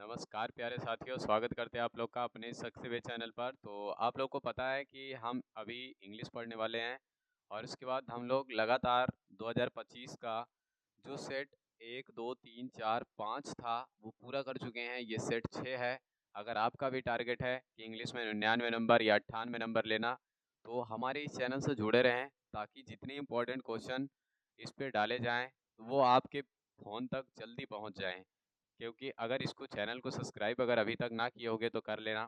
नमस्कार प्यारे साथियों, स्वागत करते हैं आप लोग का अपने सक्सेवे चैनल पर। तो आप लोग को पता है कि हम अभी इंग्लिश पढ़ने वाले हैं और उसके बाद हम लोग लगातार 2025 का जो सेट 1, 2, 3, 4, 5 था वो पूरा कर चुके हैं। ये सेट 6 है। अगर आपका भी टारगेट है कि इंग्लिश में 99 नंबर या 98 नंबर लेना, तो हमारे इस चैनल से जुड़े रहें ताकि जितने इम्पोर्टेंट क्वेश्चन इस पे डाले जाएँ वो आपके फ़ोन तक जल्दी पहुँच जाएँ। क्योंकि अगर इसको चैनल को सब्सक्राइब अगर अभी तक ना किए होगे तो कर लेना।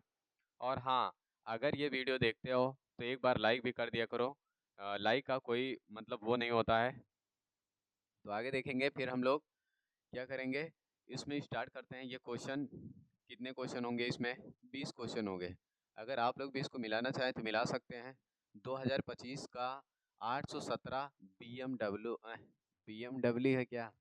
और हाँ, अगर ये वीडियो देखते हो तो एक बार लाइक भी कर दिया करो। लाइक का कोई मतलब वो नहीं होता है। तो आगे देखेंगे फिर हम लोग क्या करेंगे। इसमें स्टार्ट करते हैं। ये क्वेश्चन कितने क्वेश्चन होंगे इसमें? 20 क्वेश्चन होंगे। अगर आप लोग भी इसको मिलाना चाहें तो मिला सकते हैं। 2025 का 817 BMW BMW है क्या?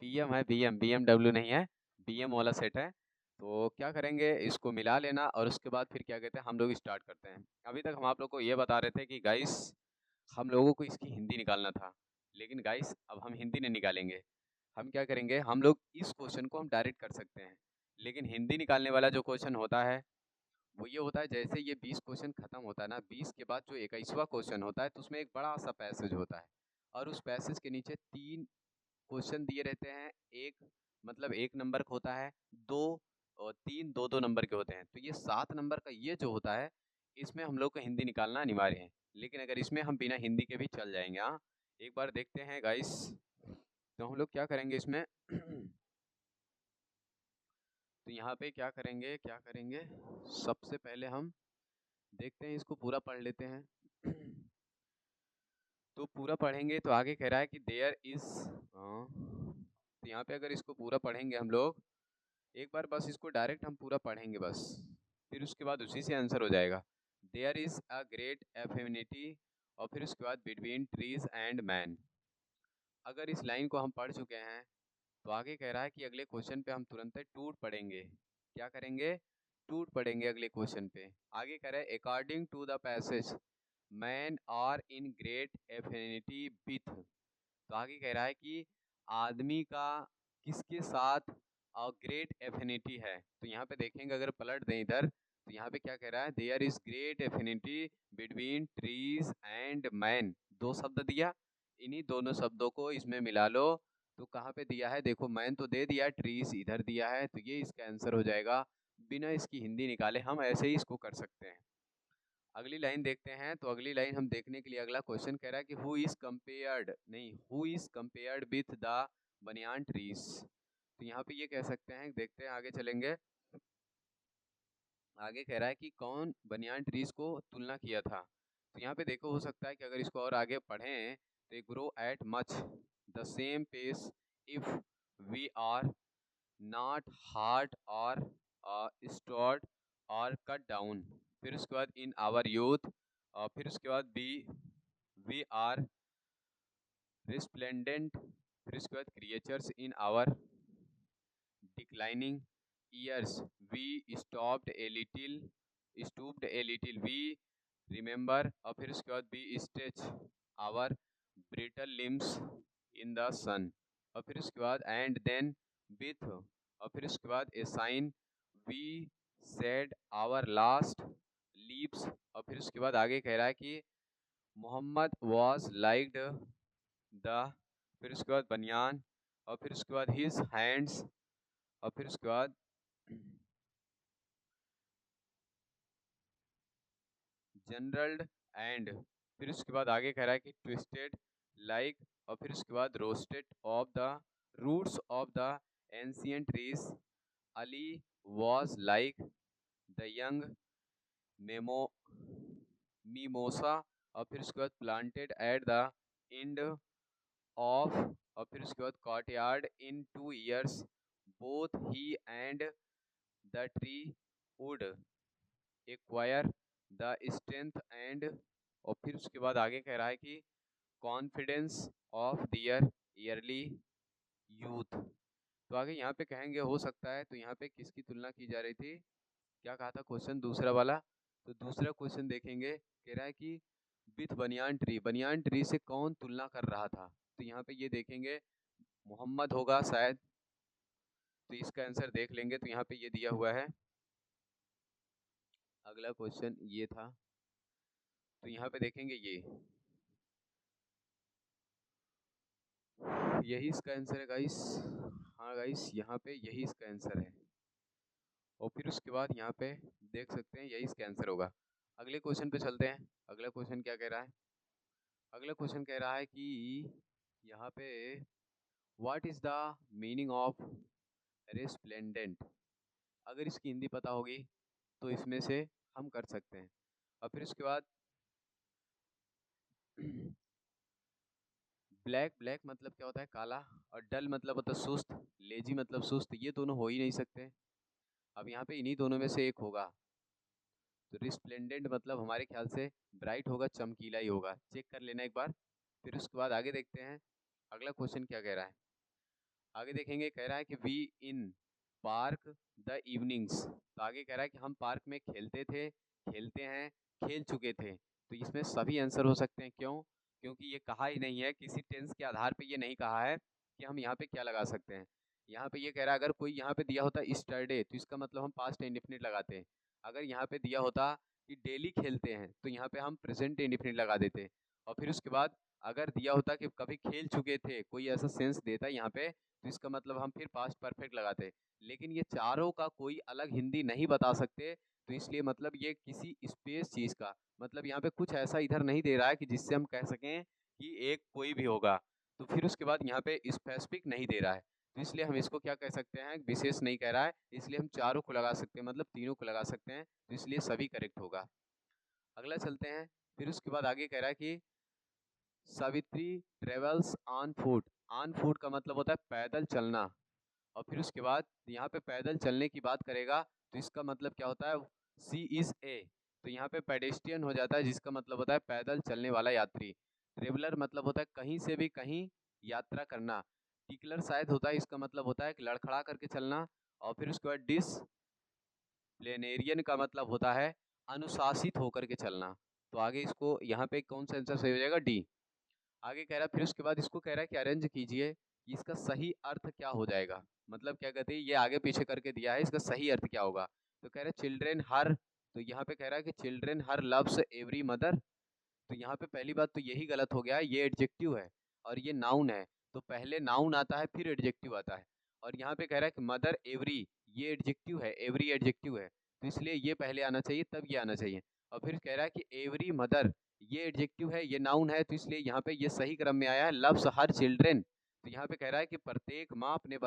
बीएम है, बीएमडब्ल्यू नहीं है, बीएम वाला सेट है। तो क्या करेंगे, इसको मिला लेना और उसके बाद फिर क्या कहते हैं हम लोग स्टार्ट करते हैं। अभी तक हम आप लोग को ये बता रहे थे कि गाइस हम लोगों को इसकी हिंदी निकालना था, लेकिन गाइस अब हम हिंदी नहीं निकालेंगे। हम क्या करेंगे, हम लोग इस क्वेश्चन को हम डायरेक्ट कर सकते हैं, लेकिन हिंदी निकालने वाला जो क्वेश्चन होता है वो ये होता है, जैसे ये 20 क्वेश्चन खत्म होता है ना, 20 के बाद जो 21वां क्वेश्चन होता है तो उसमें एक बड़ा सा पैसेज होता है और उस पैसेज के नीचे 3 क्वेश्चन दिए रहते हैं। एक मतलब 1 नंबर का होता है, 2 और 3 2-2 नंबर के होते हैं। तो ये 7 नंबर का ये जो होता है, इसमें हम लोग को हिंदी निकालना अनिवार्य है। लेकिन अगर इसमें हम बिना हिंदी के भी चल जाएँगे। हाँ, एक बार देखते हैं गाइस। तो हम लोग क्या करेंगे इसमें तो यहाँ पे क्या करेंगे, सबसे पहले हम देखते हैं, इसको पूरा पढ़ लेते हैं। तो पूरा पढ़ेंगे तो आगे कह रहा है कि देयर इज़ तो यहाँ पे अगर इसको पूरा पढ़ेंगे हम लोग, एक बार बस इसको डायरेक्ट हम पूरा पढ़ेंगे बस, फिर उसके बाद उसी से आंसर हो जाएगा। There is a great affinity और फिर उसके बाद बिटवीन ट्रीज एंड मैन। अगर इस लाइन को हम पढ़ चुके हैं तो आगे कह रहा है कि अगले क्वेश्चन पे हम तुरंत टूट पढ़ेंगे। क्या करेंगे? टूट पढ़ेंगे अगले क्वेश्चन पे। आगे कह रहा है according to the passage man are in great affinity with. तो आगे कह रहा है कि आदमी का किसके साथ ग्रेट एफिनिटी है। तो यहाँ पे देखेंगे, अगर पलट दें इधर तो यहाँ पे क्या कह रहा है, there is great affinity between trees and man. दो शब्द दिया, इन्हीं दोनों शब्दों को इसमें मिला लो। तो कहाँ पे दिया है देखो, मैन तो दे दिया, ट्रीज इधर दिया है, तो ये इसका आंसर हो जाएगा। बिना इसकी हिंदी निकाले हम ऐसे ही इसको कर सकते हैं। अगली लाइन देखते हैं। तो अगली लाइन हम देखने के लिए अगला क्वेश्चन कह रहा है कि हु इज कंपेयर्ड, नहीं, who is compared with the बनियान ट्रीज। तो यहाँ पे ये कह सकते हैं, देखते हैं आगे चलेंगे। आगे कह रहा है कि कौन बनियान ट्रीज को तुलना किया था। तो यहाँ पे देखो, हो सकता है कि अगर इसको और आगे पढ़ें तो grow at much the same pace if we are not hard और स्टोर्ड और कट डाउन। फिर उसके बाद इन आवर यूथ और फिर उसके बाद वी आर रिस्प्लेंडेंट। फिर उसके बाद creatures in our declining years we stooped a little we remember. और फिर उसके बाद we stretch our brittle limbs in the sun. और फिर उसके बाद एंड देन विथ। और फिर उसके बाद a sign we said our last leaves. और फिर उसके बाद आगे कह रहा है कि मोहम्मद वॉज लाइक्ड द। फिर उसके बाद बनियान। और फिर उसके बाद हिज हैंड्स। और फिर उसके बाद जनरल्ड एंड। फिर उसके बाद आगे कह रहा है कि ट्विस्टेड लाइक। और फिर उसके बाद roasted off the roots of the ancient trees. Ali was like the young memo mimosa. और फिर उसके बाद planted at the end of. और फिर उसके बाद courtyard in 2 years both he and the tree would acquire the strength and. और फिर उसके बाद आगे कह रहा है कि confidence of their early youth. तो आगे यहाँ पे कहेंगे हो सकता है, तो यहाँ पे किसकी तुलना की जा रही थी, क्या कहा था क्वेश्चन दूसरा वाला। तो दूसरा क्वेश्चन देखेंगे, कह रहा है कि with banyan tree, banyan tree से कौन तुलना कर रहा था। तो यहाँ पे ये देखेंगे मोहम्मद होगा शायद। तो इसका आंसर देख लेंगे। तो यहाँ पे ये दिया हुआ है, अगला क्वेश्चन ये था, तो यहाँ पे देखेंगे यही इसका आंसर है गाइस। हाँ गाइस, यहाँ पे यही इसका आंसर है। और फिर उसके बाद यहाँ पे देख सकते हैं यही इसका आंसर होगा। अगले क्वेश्चन पे चलते हैं। अगला क्वेश्चन क्या कह रहा है? अगला क्वेश्चन कह रहा है कि यहाँ पे what is the meaning of resplendent. अगर इसकी हिंदी पता होगी तो इसमें से हम कर सकते हैं। और फिर उसके बाद ब्लैक, ब्लैक मतलब क्या होता है? काला। और डल मतलब होता है सुस्त, लेजी मतलब सुस्त। ये दोनों हो ही नहीं सकते। अब यहाँ पे इन्हीं दोनों में से एक होगा। तो रिस्प्लेंडेंट मतलब हमारे ख्याल से ब्राइट होगा, चमकीला ही होगा। चेक कर लेना एक बार। फिर उसके बाद आगे देखते हैं अगला क्वेश्चन क्या कह रहा है। आगे देखेंगे, कह रहा है कि we in park the evenings. तो आगे कह रहा है कि हम पार्क में खेलते थे, खेलते हैं, खेल चुके थे। तो इसमें सभी आंसर हो सकते हैं। क्यों? क्योंकि ये कहा ही नहीं है, किसी टेंस के आधार पे ये नहीं कहा है कि हम यहाँ पे क्या लगा सकते हैं। यहाँ पे ये कह रहा है अगर कोई यहाँ पे दिया होता स्टरडे तो इसका मतलब हम पास्ट इंडिफिनिट लगाते हैं। अगर यहाँ पे दिया होता कि डेली खेलते हैं तो यहाँ पे हम प्रेजेंट इंडिफिनिट लगा देते। और फिर उसके बाद अगर दिया होता कि कभी खेल चुके थे, कोई ऐसा सेंस देता यहाँ पे, तो इसका मतलब हम फिर पास्ट परफेक्ट लगाते। लेकिन ये चारों का कोई अलग हिंदी नहीं बता सकते, तो इसलिए मतलब ये किसी स्पेस चीज़ का मतलब यहाँ पे कुछ ऐसा इधर नहीं दे रहा है कि जिससे हम कह सकें कि एक कोई भी होगा। तो फिर उसके बाद यहाँ पे स्पेसिफिक नहीं दे रहा है, तो इसलिए हम इसको क्या कह सकते हैं, विशेष नहीं कह रहा है, इसलिए हम चारों को लगा सकते हैं, मतलब तीनों को लगा सकते हैं। तो इसलिए सभी करेक्ट होगा। अगला चलते हैं। फिर उसके बाद आगे कह रहा है कि Savitri travels on foot. On foot का मतलब होता है पैदल चलना। और फिर उसके बाद यहाँ पे पैदल चलने की बात करेगा तो इसका मतलब क्या होता है? सी इज ए। तो यहाँ पे पेडेस्ट्रियन हो जाता है, जिसका मतलब होता है पैदल चलने वाला यात्री। ट्रेवलर मतलब होता है कहीं से भी कहीं यात्रा करना। टिकलर शायद होता है, इसका मतलब होता है कि लड़खड़ा करके चलना। और फिर उसके बाद डिसप्लेनेरियन का मतलब होता है अनुशासित होकर के चलना। तो आगे इसको यहाँ पे कौन सा आंसर सही हो जाएगा? डी। आगे कह रहा है, फिर उसके बाद इसको कह रहा है कि अरेंज कीजिए कि इसका सही अर्थ क्या हो जाएगा। मतलब क्या कहते हैं, ये आगे पीछे करके दिया है, इसका सही अर्थ क्या होगा। तो कह रहा है चिल्ड्रेन हर। तो यहाँ पे कह रहा है कि चिल्ड्रेन हर लव्स एवरी मदर। तो यहाँ पे पहली बात तो यही गलत हो गया है, ये एडजेक्टिव है और ये नाउन है। तो पहले नाउन आता है फिर एडजेक्टिव आता है। और यहाँ पे कह रहा है कि मदर एवरी, ये एडजेक्टिव है, एवरी एडजेक्टिव है, तो इसलिए ये पहले आना चाहिए तब ये आना चाहिए। और फिर कह रहा है कि एवरी मदर, ये एडजेक्टिव है, ये नाउन है, तो इसलिए यहाँ पे ये सही क्रम में आया है, लव्स हर चिल्ड्रेन। तो यहाँ पे कह रहा है कि प्रत्येक माँ अपने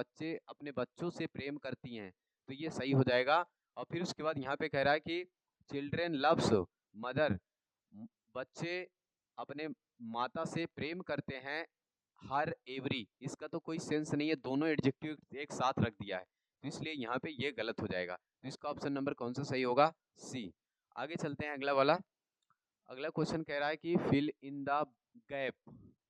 बच्चों से प्रेम करती हैं, तो ये सही हो जाएगा। और फिर उसके बाद यहाँ पे कह रहा है कि चिल्ड्रेन लव्स मदर, बच्चे अपने माता से प्रेम करते हैं हर एवरी, इसका तो कोई सेंस नहीं है, दोनों एडजेक्टिव एक साथ रख दिया है, तो इसलिए यहाँ पे ये गलत हो जाएगा। तो इसका ऑप्शन नंबर कौन सा सही होगा? सी। आगे चलते हैं अगला वाला। अगला क्वेश्चन कह रहा है कि फिल इन द गैप।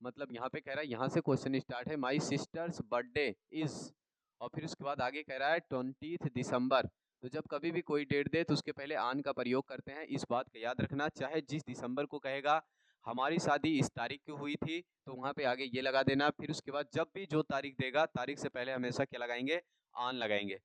मतलब यहाँ पे कह रहा है, यहाँ से क्वेश्चन स्टार्ट है, माई सिस्टर्स बर्थडे इज। और फिर उसके बाद आगे कह रहा है 20 दिसंबर। तो जब कभी भी कोई डेट दे तो उसके पहले आन का प्रयोग करते हैं, इस बात का याद रखना। चाहे जिस दिसंबर को कहेगा हमारी शादी इस तारीख को हुई थी, तो वहाँ पे आगे ये लगा देना। फिर उसके बाद जब भी जो तारीख देगा, तारीख से पहले हमेशा क्या लगाएंगे? आन लगाएंगे।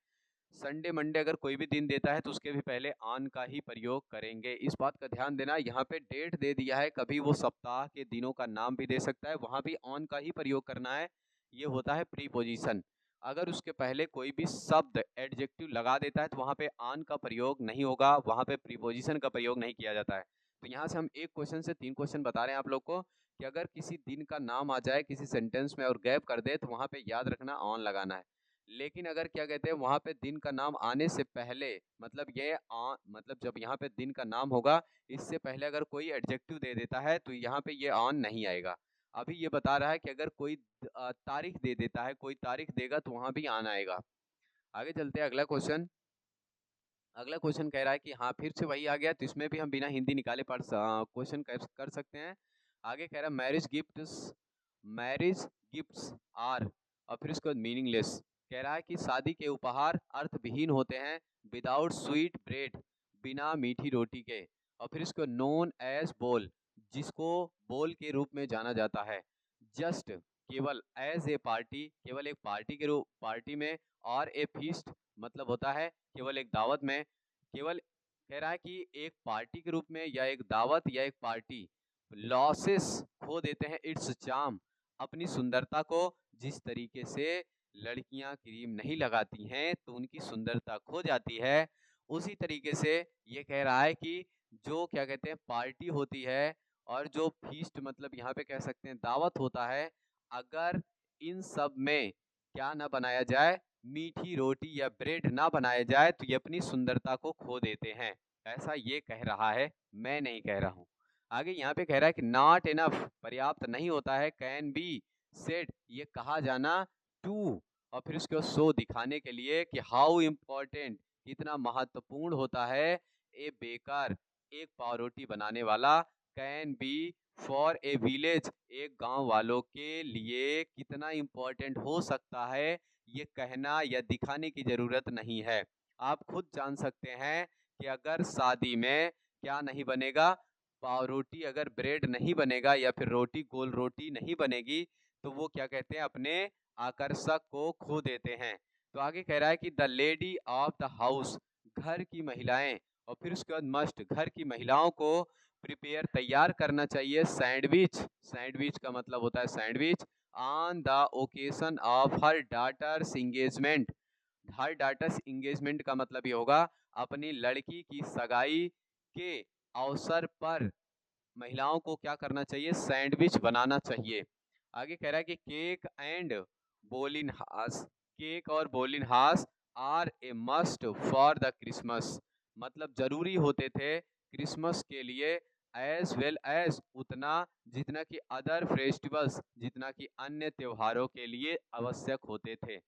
संडे मंडे अगर कोई भी दिन देता है तो उसके भी पहले ऑन का ही प्रयोग करेंगे, इस बात का ध्यान देना। यहाँ पे डेट दे दिया है, कभी वो सप्ताह के दिनों का नाम भी दे सकता है, वहाँ भी ऑन का ही प्रयोग करना है। ये होता है प्रीपोजिशन। अगर उसके पहले कोई भी शब्द एडजेक्टिव लगा देता है तो वहाँ पे ऑन का प्रयोग नहीं होगा, वहाँ पे प्रीपोजिशन का प्रयोग नहीं किया जाता है। तो यहाँ से हम एक क्वेश्चन से 3 क्वेश्चन बता रहे हैं आप लोग को कि अगर किसी दिन का नाम आ जाए किसी सेंटेंस में और गैप कर दे तो वहाँ पे याद रखना ऑन लगाना है। लेकिन अगर क्या कहते हैं, वहाँ पे दिन का नाम आने से पहले, मतलब मतलब जब यहाँ पे दिन का नाम होगा इससे पहले अगर कोई एडजेक्टिव दे देता है तो यहाँ पे ये ऑन नहीं आएगा। अभी ये बता रहा है कि अगर कोई तारीख दे देता है, कोई तारीख देगा तो वहाँ भी ऑन आएगा। आगे चलते हैं अगला क्वेश्चन। अगला क्वेश्चन कह रहा है कि हाँ फिर से वही आ गया, तो इसमें भी हम बिना हिंदी निकाले क्वेश्चन कर सकते हैं। आगे कह रहा है मैरिज गिफ्ट्स आर। और फिर उसके बाद मीनिंगलेस। कह रहा है कि शादी के उपहार अर्थविहीन होते हैं, विदाउट स्वीट ब्रेड, बिना मीठी रोटी के। और फिर इसको नोन एज बोल, जिसको बोल के रूप में जाना जाता है। जस्ट केवल एज ए पार्टी, केवल एक पार्टी के रूप पार्टी में, और ए फीस्ट मतलब होता है केवल एक दावत में, केवल कह रहा है कि एक पार्टी के रूप में या एक दावत या एक पार्टी लॉसेस खो देते हैं इट्स चार्म, अपनी सुंदरता को। जिस तरीके से लड़कियां क्रीम नहीं लगाती हैं तो उनकी सुंदरता खो जाती है, उसी तरीके से ये कह रहा है कि जो क्या कहते हैं पार्टी होती है और जो फीस्ट मतलब यहाँ पे कह सकते हैं दावत होता है, अगर इन सब में क्या ना बनाया जाए, मीठी रोटी या ब्रेड ना बनाया जाए, तो ये अपनी सुंदरता को खो देते हैं। ऐसा ये कह रहा है, मैं नहीं कह रहा हूँ। आगे यहाँ पे कह रहा है कि नॉट इनफ पर्याप्त नहीं होता है, कैन बी सेड ये कहा जाना, टू और फिर उसके बाद सो दिखाने के लिए कि हाउ इम्पोर्टेंट कितना महत्वपूर्ण होता है, ए बेकर एक पाव रोटी बनाने वाला, can be for a village एक गांव वालों के लिए कितना इम्पोर्टेंट हो सकता है, ये कहना या दिखाने की जरूरत नहीं है। आप खुद जान सकते हैं कि अगर शादी में क्या नहीं बनेगा, पाव रोटी, अगर ब्रेड नहीं बनेगा या फिर रोटी गोल रोटी नहीं बनेगी, तो वो क्या कहते हैं अपने आकर्षक को खो देते हैं। तो आगे कह रहा है कि the lady of the house घर की महिलाएं, और फिर उसके बाद मस्ट घर की महिलाओं को प्रिपेयर तैयार करना चाहिए सैंडविच, सैंडविच का मतलब होता है sandwich, on the occasion of her daughter's engagement, her daughter's engagement का मतलब ये होगा अपनी लड़की की सगाई के अवसर पर महिलाओं को क्या करना चाहिए, सैंडविच बनाना चाहिए। आगे कह रहा है कि cake and bolinhas, cake और bolinhas are a must for the Christmas, मतलब जरूरी होते थे क्रिसमस के लिए, एज वेल एज उतना जितना कि अदर फेस्टिवल्स, जितना कि अन्य त्योहारों के लिए आवश्यक होते थे।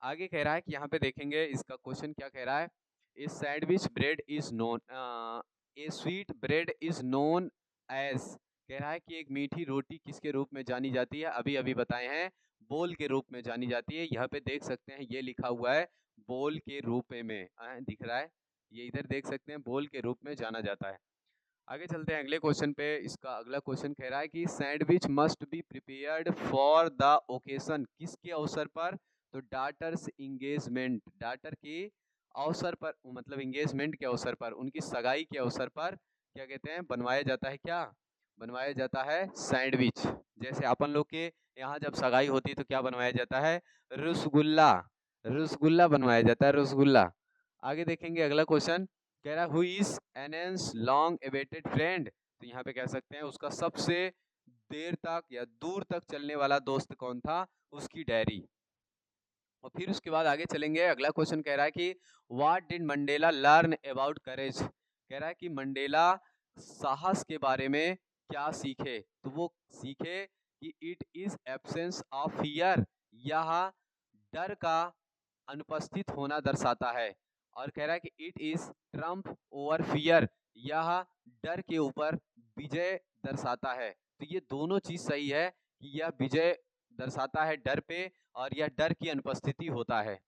आगे कह रहा है कि यहाँ पे देखेंगे इसका क्वेश्चन क्या कह रहा है, a sandwich bread is known, a sweet bread is known as, कह रहा है कि एक मीठी रोटी किसके रूप में जानी जाती है, अभी अभी बताए हैं बोल के रूप में जानी जाती है। यहाँ पे देख सकते हैं ये लिखा हुआ है बोल के रूप में, दिख रहा है, ये इधर देख सकते हैं बोल के रूप में जाना जाता है। आगे चलते हैं अगले क्वेश्चन पे। इसका अगला क्वेश्चन कह रहा है कि sandwich must be prepared for the occasion, किसके अवसर पर, तो डाटर्स इंगेजमेंट, डाटर के अवसर पर, मतलब इंगेजमेंट के अवसर पर, उनकी सगाई के अवसर पर क्या कहते हैं बनवाया जाता है, क्या बनवाया जाता है, सैंडविच। जैसे अपन लोग के यहाँ जब सगाई होती है तो क्या बनवाया जाता है, रसगुल्ला, रसगुल्ला बनवाया जाता है, रसगुल्ला। आगे देखेंगे अगला क्वेश्चन कह रहा है who is Anne's long awaited friend, तो यहाँ पे कह सकते हैं उसका सबसे देर तक या दूर तक चलने वाला दोस्त कौन था, उसकी डायरी। और फिर उसके बाद आगे चलेंगे, अगला क्वेश्चन कह रहा है कि what did Mandela learn about करेज, कह रहा है कि मंडेला साहस के बारे में क्या सीखे, तो वो सीखे कि it is absence of fear, यह डर का अनुपस्थित होना दर्शाता है। और कह रहा है कि it is Trump over fear, यह डर के ऊपर विजय दर्शाता है। तो ये दोनों चीज सही है कि यह विजय दर्शाता है डर पे, और यह डर की अनुपस्थिति होता है।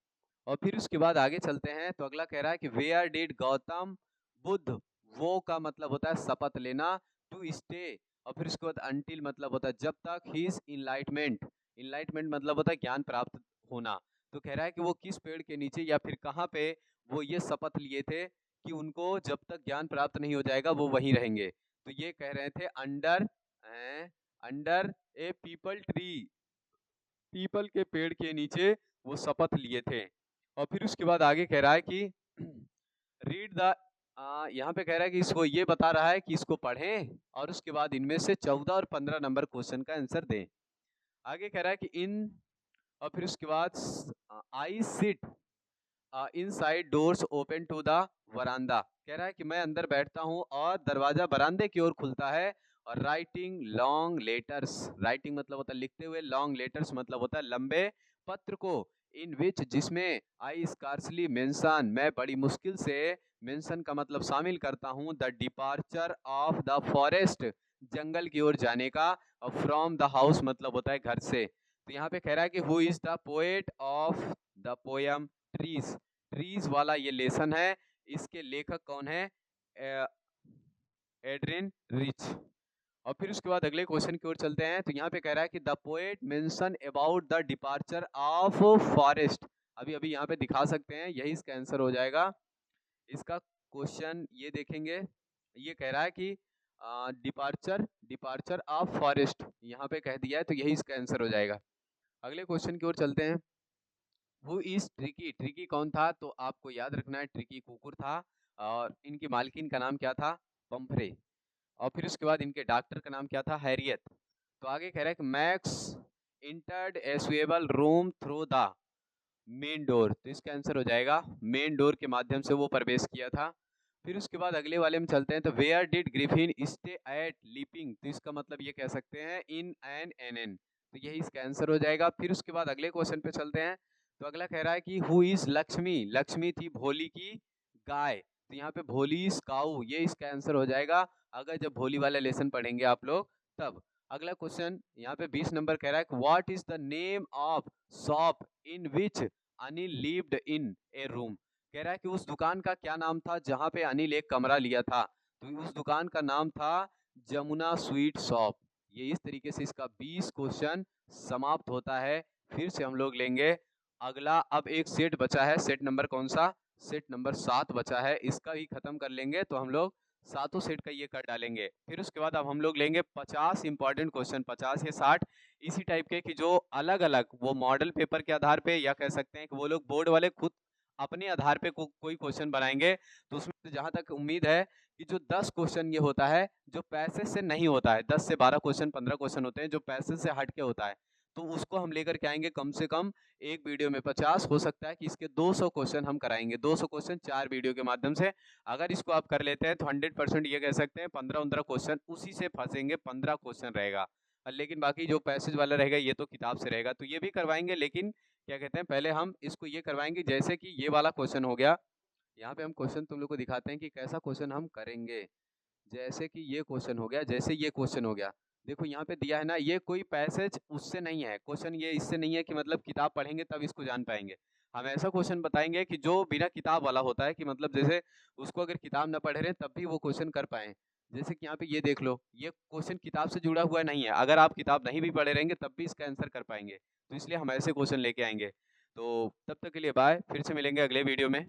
और फिर उसके बाद आगे चलते हैं तो अगला कह रहा है कि वेयर डिड गौतम बुद्ध, वो का मतलब होता है शपथ लेना, टू स्टे, और फिर उसके बाद अंटिल मतलब होता है जब तक, हिज इनलाइटमेंट, इनलाइटमेंट मतलब होता है ज्ञान प्राप्त होना। तो कह रहा है कि वो किस पेड़ के नीचे या फिर कहाँ पे वो ये शपथ लिए थे कि उनको जब तक ज्ञान प्राप्त नहीं हो जाएगा वो वहीं रहेंगे। तो ये कह रहे थे अंडर, अंडर ए पीपल ट्री, पीपल के पेड़ के नीचे वो शपथ लिए थे। और फिर उसके बाद आगे कह रहा है कि रीड द, यहाँ पे कह रहा है कि इसको ये बता रहा है कि इसको पढ़ें और उसके बाद इनमें से 14 और 15 नंबर क्वेश्चन का आंसर दें। आगे कह रहा है कि इन, और फिर उसके बाद I sit inside doors open to the veranda, कह रहा है कि मैं अंदर बैठता हूँ और दरवाजा बरामदे की ओर खुलता है, और राइटिंग लॉन्ग लेटर्स, राइटिंग मतलब होता है लिखते हुए, लॉन्ग लेटर्स मतलब होता है लंबे पत्र को, इन विच जिसमें, आई स्कार्सली मेंशन मैं बड़ी मुश्किल से, मेंशन का मतलब शामिल करता हूँ, the departure of the forest जंगल की ओर जाने का, और फ्रॉम द हाउस मतलब होता है घर से। तो यहाँ पे कह रहा है कि who is the poet of the poem trees, trees वाला ये लेसन है, इसके लेखक कौन है, एड्रिन रिच। और फिर उसके बाद अगले क्वेश्चन की ओर चलते हैं। तो यहाँ पे कह रहा है कि the poet mention about the departure of forest. अभी अभी यहाँ पे दिखा सकते हैं, यही इसका आंसर हो जाएगा। इसका क्वेश्चन ये देखेंगे, ये कह रहा है कि डिपार्चर डिपार्चर ऑफ फॉरेस्ट यहाँ पे कह दिया है, तो यही इसका आंसर हो जाएगा। अगले क्वेश्चन की ओर चलते हैं। हु इज ट्रिकी, ट्रिकी कौन था? तो आपको याद रखना है, ट्रिकी कुकुर था और इनकी मालकिन का नाम क्या था? पंफरे। और फिर उसके बाद इनके डॉक्टर का नाम क्या था? हैरियत। तो आगे कह रहा है कि मैक्स इंटर्ड ए स्वेबल room through the main door. तो इसका आंसर हो जाएगा मेन डोर के माध्यम से वो प्रवेश किया था। फिर उसके बाद अगले वाले में चलते हैं। तो where did Griffin stay at leaping? तो इसका मतलब ये कह सकते हैं इन एन एन एन। तो यही इसका आंसर हो जाएगा। फिर उसके बाद अगले क्वेश्चन पे चलते हैं। तो अगला कह रहा है कि हु इज लक्ष्मी? लक्ष्मी थी भोली की गाय। तो यहाँ पे भोली इज काऊ, ये इसका आंसर हो जाएगा अगर जब भोली वाला लेसन पढ़ेंगे आप लोग तब। अगला क्वेश्चन यहाँ पे 20 नंबर कह रहा है कि what is the name of shop in which Anil lived in A room. कह रहा है कि उस दुकान का क्या नाम था जहां पे अनिल एक कमरा लिया था? तो उस दुकान का नाम था जमुना स्वीट शॉप। ये इस तरीके से इसका 20 क्वेश्चन समाप्त होता है। फिर से हम लोग लेंगे अगला। अब एक सेट बचा है, सेट नंबर कौन सा? सेट नंबर 7 बचा है, इसका भी खत्म कर लेंगे तो हम लोग सातों सेट का ये कर डालेंगे। फिर उसके बाद अब हम लोग लेंगे 50 इंपॉर्टेंट क्वेश्चन, 50 या 60 इसी टाइप के, कि जो अलग अलग वो मॉडल पेपर के आधार पे, या कह सकते हैं कि वो लोग बोर्ड वाले खुद अपने आधार पे कोई क्वेश्चन बनाएंगे। तो उसमें जहां तक उम्मीद है कि जो 10 क्वेश्चन ये होता है जो पैसेज से नहीं होता है, 10 से 12 क्वेश्चन 15 क्वेश्चन होते हैं जो पैसेज से हट के होता है, तो उसको हम लेकर के आएंगे कम से कम एक वीडियो में 50। हो सकता है कि इसके 200 क्वेश्चन हम कराएंगे, 200 क्वेश्चन 4 वीडियो के माध्यम से। अगर इसको आप कर लेते हैं तो 100% ये कह सकते हैं 15-15 क्वेश्चन उसी से फंसेंगे, 15 क्वेश्चन रहेगा। लेकिन बाकी जो पैसेज वाला रहेगा ये तो किताब से रहेगा, तो ये भी करवाएंगे। लेकिन क्या कहते हैं, पहले हम इसको ये करवाएंगे जैसे कि ये वाला क्वेश्चन हो गया। यहाँ पे हम क्वेश्चन तुम लोग को दिखाते हैं कि कैसा क्वेश्चन हम करेंगे। जैसे कि ये क्वेश्चन हो गया, जैसे ये क्वेश्चन हो गया, देखो यहाँ पे दिया है ना, ये कोई पैसेज उससे नहीं है क्वेश्चन, ये इससे नहीं है कि मतलब किताब पढ़ेंगे तब इसको जान पाएंगे। हम ऐसा क्वेश्चन बताएंगे कि जो बिना किताब वाला होता है, कि मतलब जैसे उसको अगर किताब ना पढ़ रहे तब भी वो क्वेश्चन कर पाए। जैसे कि यहाँ पे ये देख लो, ये क्वेश्चन किताब से जुड़ा हुआ नहीं है, अगर आप किताब नहीं भी पढ़े रहेंगे तब भी इसका आंसर कर पाएंगे। तो इसलिए हम ऐसे क्वेश्चन लेके आएंगे। तो तब तक के लिए बाय, फिर से मिलेंगे अगले वीडियो में।